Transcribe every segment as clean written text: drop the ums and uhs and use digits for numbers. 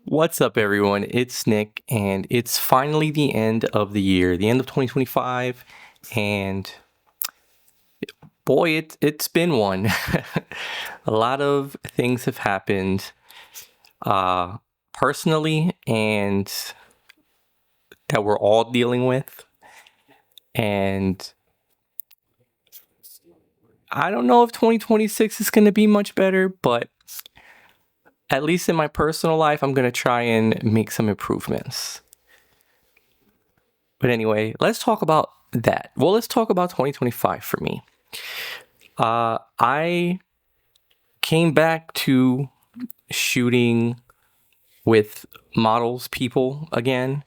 What's up, everyone? It's Nick, and it's finally the end of the year, the end of 2025, and boy, it's been one. A lot of things have happened, uh, personally, and that we're all dealing with. And I don't know if 2026 is going to be much better, but at least in my personal life, I'm going to try and make some improvements. But anyway, let's talk about that. Well, let's talk about 2025 for me. I came back to shooting with models people again,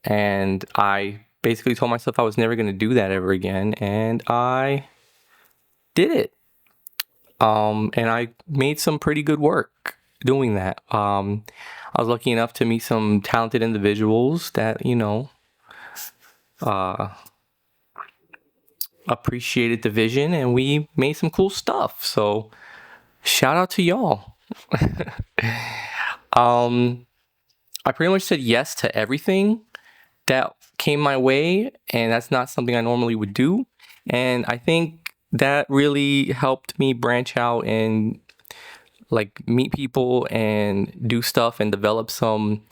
and I basically told myself I was never going to do that ever again, and I did it. And I made some pretty good work doing that. I was lucky enough to meet some talented individuals that appreciated the vision, and we made some cool stuff. So shout out to y'all. I pretty much said yes to everything that came my way, and that's not something I normally would do. And I think that really helped me branch out and like meet people and do stuff and develop some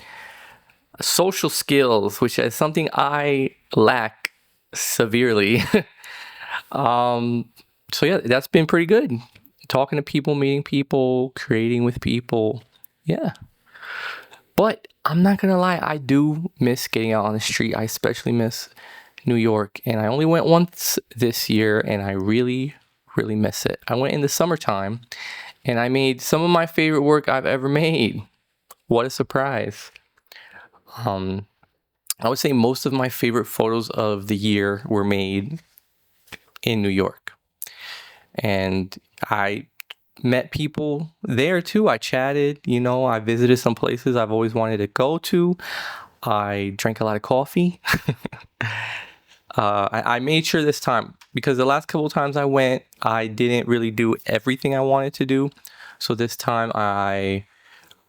social skills, which is something I lack severely. So yeah, that's been pretty good. Talking to people, meeting people, creating with people. Yeah. But I'm not gonna lie, I do miss getting out on the street. I especially miss New York, and I only went once this year, and I really, really miss it. I went in the summertime, and I made some of my favorite work I've ever made. What a surprise. I would say most of my favorite photos of the year were made in New York. And I met people there too. I chatted, I visited some places I've always wanted to go to. I drank a lot of coffee. I made sure this time, because the last couple of times I went, I didn't really do everything I wanted to do. So this time I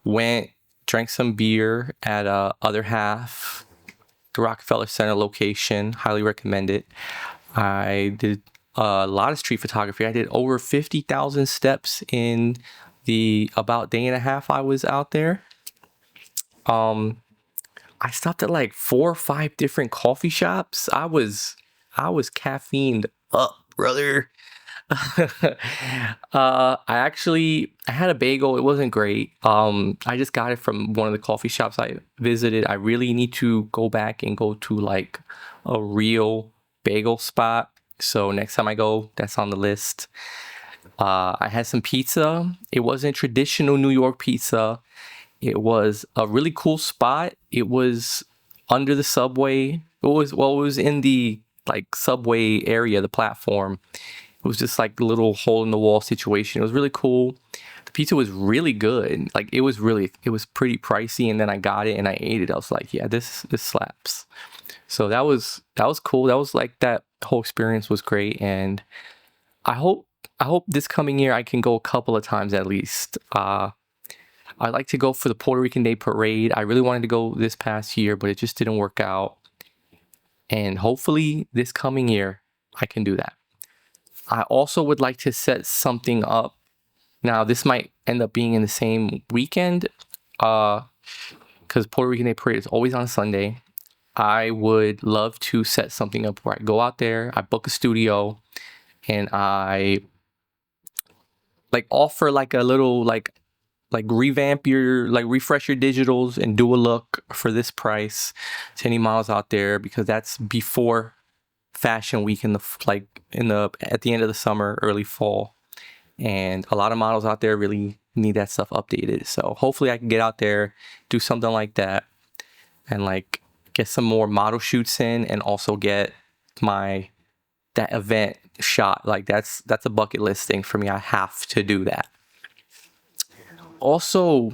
went, drank some beer at Other Half, the Rockefeller Center location. Highly recommend it. I did a lot of street photography. I did over 50,000 steps in the about day and a half I was out there. I stopped at like 4 or 5 different coffee shops. I was caffeined up, brother. I had a bagel. It wasn't great. I just got it from one of the coffee shops I visited. I really need to go back and go to like a real bagel spot. So next time I go, that's on the list. I had some pizza. It wasn't traditional New York pizza. It was a really cool spot. It was under the subway. It was in the like subway area, the platform. It was just like a little hole in the wall situation. It was really cool. The pizza was really good. Like it was pretty pricey, and then I got it and I ate it. I was like, yeah, this slaps. So that was cool. That was like that whole experience was great, and I hope this coming year I can go a couple of times at least. I like to go for the Puerto Rican Day Parade. I really wanted to go this past year, but it just didn't work out. And hopefully this coming year I can do that. I also would like to set something up. Now, this might end up being in the same weekend, because Puerto Rican Day Parade is always on Sunday. I would love to set something up where I go out there, I book a studio, and I like offer like a little like revamp your like refresh your digitals and do a look for this price to any models out there, because that's before fashion week in the at the end of the summer, early fall, and a lot of models out there really need that stuff updated. So hopefully I can get out there, do something like that, and like get some more model shoots in, and also get my that event shot. Like that's a bucket list thing for me. I have to do that. Also,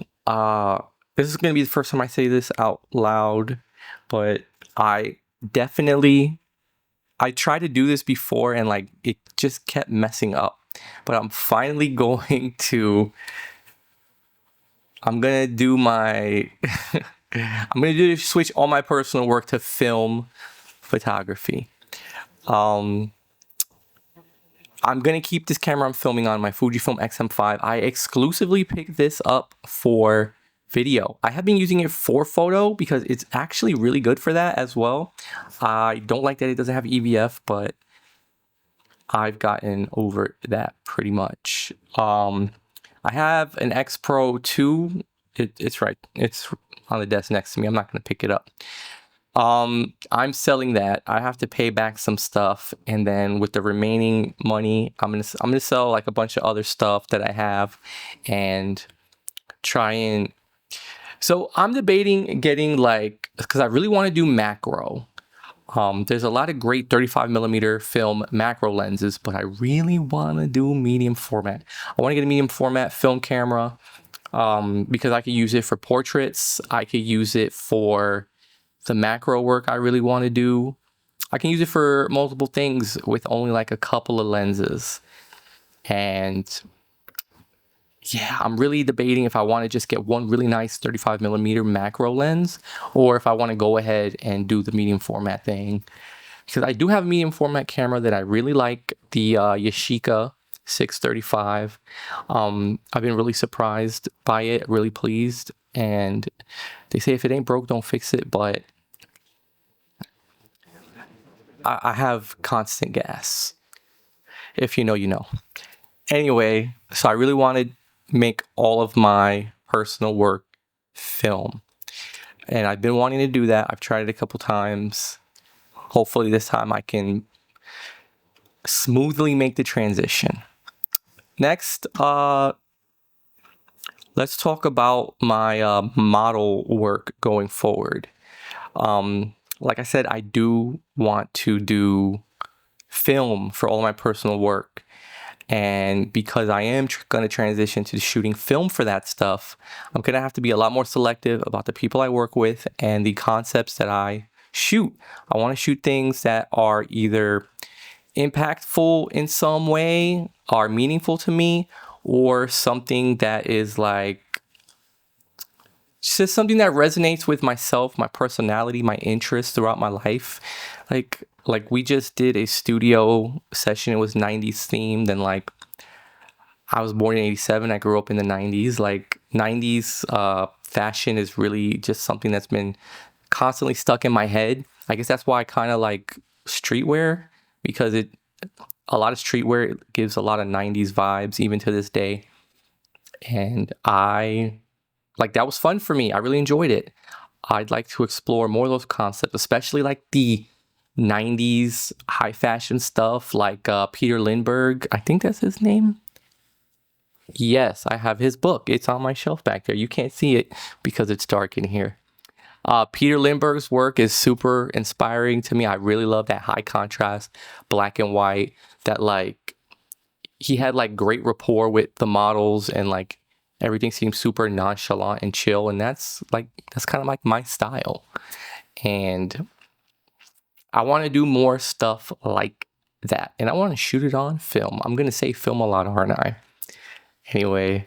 this is gonna be the first time I say this out loud, but I definitely I tried to do this before and like it just kept messing up. But I'm finally going to I'm gonna do my I'm gonna switch all my personal work to film photography. Um, I'm gonna keep this camera I'm filming on, my Fujifilm X-M5. I exclusively picked this up for video. I have been using it for photo because it's actually really good for that as well. I don't like that it doesn't have EVF, but I've gotten over that pretty much. I have an X Pro 2. It's right. It's on the desk next to me. I'm not gonna pick it up. I'm selling that. I have to pay back some stuff, and then with the remaining money, I'm gonna sell like a bunch of other stuff that I have, and try and. So I'm debating getting like, because I really want to do macro. There's a lot of great 35mm film macro lenses, but I really want to do medium format. I want to get a medium format film camera because I could use it for portraits. I could use it for the macro work I really want to do. I can use it for multiple things with only like a couple of lenses. And yeah, I'm really debating if I want to just get one really nice 35mm macro lens or if I want to go ahead and do the medium format thing. Because I do have a medium format camera that I really like, the Yashica 635. I've been really surprised by it, really pleased. And they say if it ain't broke, don't fix it. But I have constant gas. If you know, you know. Anyway, so I really want to make all of my personal work film. And I've been wanting to do that. I've tried it a couple times. Hopefully this time I can smoothly make the transition. Next, let's talk about my model work going forward. Like I said, I do want to do film for all my personal work. And because I am going to transition to shooting film for that stuff, I'm going to have to be a lot more selective about the people I work with and the concepts that I shoot. I want to shoot things that are either impactful in some way, are meaningful to me, or something that is like just something that resonates with myself, my personality, my interests throughout my life. Like we just did a studio session. It was 90s themed, and like I was born in 87. I grew up in the 90s. Like 90s fashion is really just something that's been constantly stuck in my head. I guess that's why I kind of like streetwear, because a lot of streetwear gives a lot of 90s vibes even to this day. And that was fun for me. I really enjoyed it. I'd like to explore more of those concepts, especially like the 90s high fashion stuff, like Peter Lindbergh. I think that's his name. Yes, I have his book. It's on my shelf back there. You can't see it because it's dark in here. Peter Lindbergh's work is super inspiring to me. I really love that high contrast, black and white, that like he had like great rapport with the models, and like everything seems super nonchalant and chill, and that's kind of like my style. And I want to do more stuff like that, and I want to shoot it on film. I'm gonna say film a lot, aren't I? Anyway,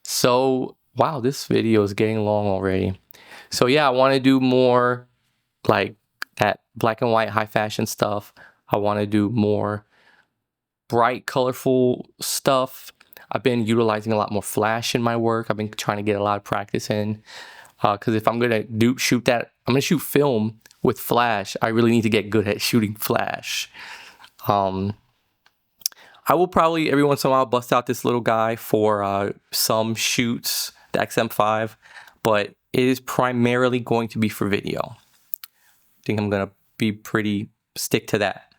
so wow, this video is getting long already. So yeah, I want to do more like that black and white high fashion stuff. I want to do more bright, colorful stuff. I've been utilizing a lot more flash in my work. I've been trying to get a lot of practice in, because if I'm gonna shoot that, I'm gonna shoot film with flash. I really need to get good at shooting flash. I will probably every once in a while bust out this little guy for some shoots, the XM5, but it is primarily going to be for video. I think I'm gonna stick to that.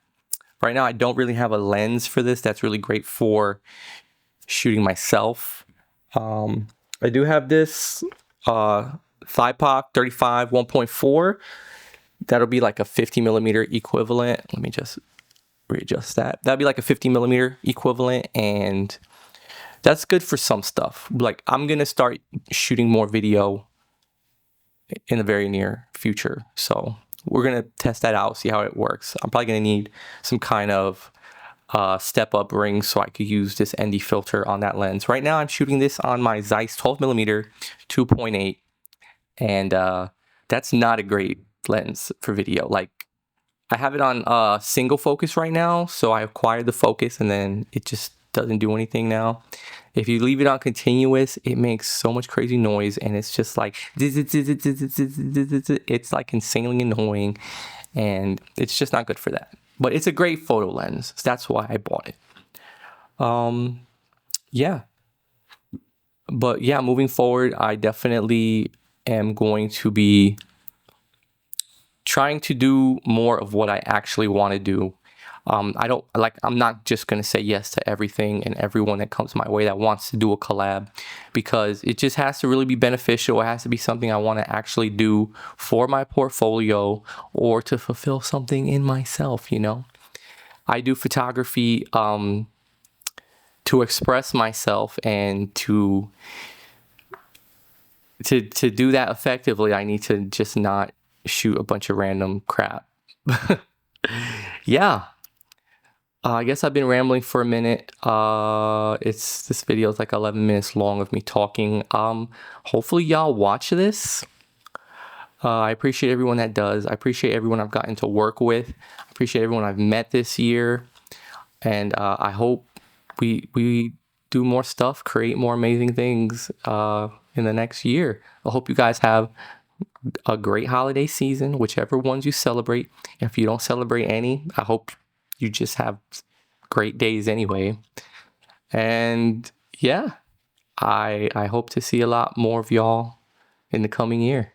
Right now, I don't really have a lens for this that's really great for shooting myself. I do have this Thighpoc 35 1.4. That'll be like a 50mm equivalent. Let me just readjust that. That'd be like a 50mm equivalent, and that's good for some stuff. Like I'm gonna start shooting more video in the very near future, so we're gonna test that out, see how it works. I'm probably gonna need some kind of step up ring so I could use this ND filter on that lens. Right now I'm shooting this on my Zeiss 12mm 2.8, and that's not a great lens for video. Like, I have it on single focus right now, so I acquired the focus and then it just doesn't do anything now. If you leave it on continuous, it makes so much crazy noise, and it's just like it's like insanely annoying, and it's just not good for that. But it's a great photo lens, so that's why I bought it. Yeah. But yeah, moving forward, I definitely am going to be trying to do more of what I actually want to do. I'm not just going to say yes to everything and everyone that comes my way that wants to do a collab, because it just has to really be beneficial. It has to be something I want to actually do for my portfolio or to fulfill something in myself, you know? I do photography to express myself, and to do that effectively, I need to just not shoot a bunch of random crap. Yeah. I guess I've been rambling for a minute. This video is like 11 minutes long of me talking. Hopefully y'all watch this. I appreciate everyone that does. I appreciate everyone I've gotten to work with. I appreciate everyone I've met this year. And I hope we do more stuff, create more amazing things in the next year. I hope you guys have a great holiday season, whichever ones you celebrate. If you don't celebrate any, I hope you just have great days anyway. And yeah, I hope to see a lot more of y'all in the coming year.